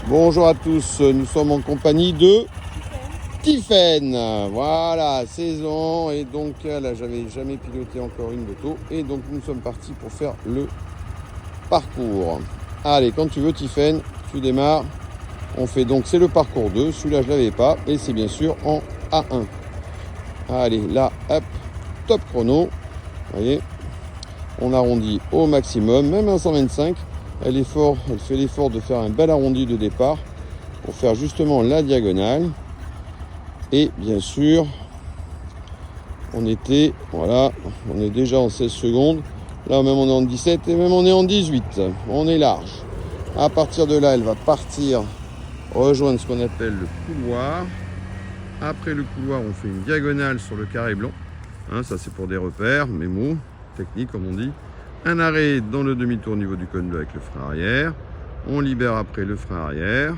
Bonjour à tous, nous sommes en compagnie de Tiffaine. Voilà, 16 ans et donc là j'avais jamais piloté encore une moto et donc nous sommes partis pour faire le parcours. Allez, quand tu veux Tiffaine, tu démarres. On fait donc, c'est le parcours 2, celui-là je l'avais pas et c'est bien sûr en A1. Allez, là, hop, top chrono. Vous voyez, on arrondit au maximum, même un 125. Elle fait l'effort de faire un bel arrondi de départ pour faire justement la diagonale. Et bien sûr, on est déjà en 16 secondes. Là même on est en 17 et même on est en 18. On est large. À partir de là, elle va partir rejoindre ce qu'on appelle le couloir. Après le couloir, on fait une diagonale sur le carré blanc. Ça c'est pour des repères, mémo, technique comme on dit. Un arrêt dans le demi-tour au niveau du cône bleu avec le frein arrière. On libère après le frein arrière.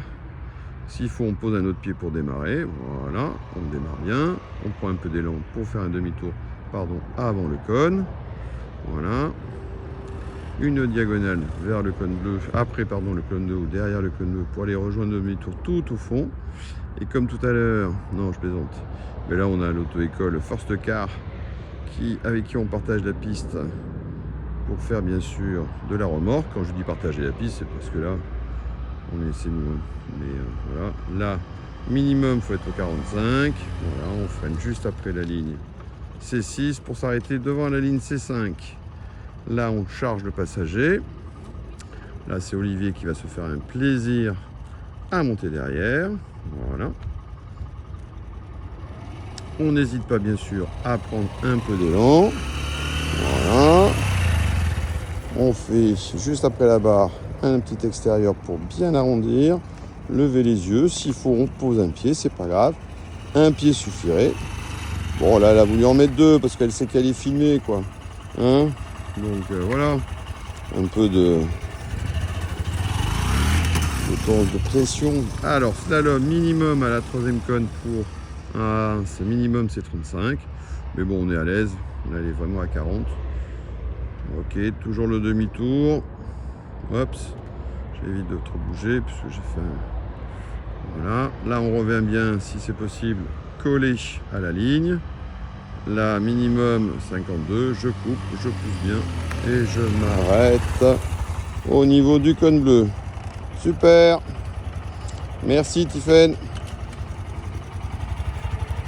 S'il faut, on pose un autre pied pour démarrer. Voilà, on démarre bien. On prend un peu d'élan pour faire un demi-tour avant le cône. Voilà. Une diagonale vers le cône bleu, après le cône bleu ou derrière le cône bleu pour aller rejoindre le demi-tour tout au fond. Et comme tout à l'heure, non je plaisante, mais là on a l'auto-école First Car avec qui on partage la piste pour faire bien sûr de la remorque. Quand je dis partager la piste, c'est parce que là, c'est nous. Mais voilà, là, minimum, faut être au 45. Voilà, on freine juste après la ligne C6 pour s'arrêter devant la ligne C5. Là, on charge le passager. Là, c'est Olivier qui va se faire un plaisir à monter derrière. Voilà. On n'hésite pas, bien sûr, à prendre un peu d'élan. Voilà. On fait juste après la barre un petit extérieur pour bien arrondir, lever les yeux. S'il faut, on pose un pied, c'est pas grave. Un pied suffirait. Bon, là, elle a voulu en mettre deux parce qu'elle sait qu'elle est filmée, quoi. Donc voilà, un peu de pression. Alors, slalom minimum à la troisième cône pour c'est minimum, c'est 35. Mais bon, on est à l'aise. Là, elle est vraiment à 40. Ok, toujours le demi-tour. Hop, j'évite de trop bouger puisque j'ai fait Voilà, là on revient bien si c'est possible collé à la ligne. Là minimum 52, je coupe, je pousse bien et je m'arrête au niveau du cône bleu. Super, merci Tiffaine.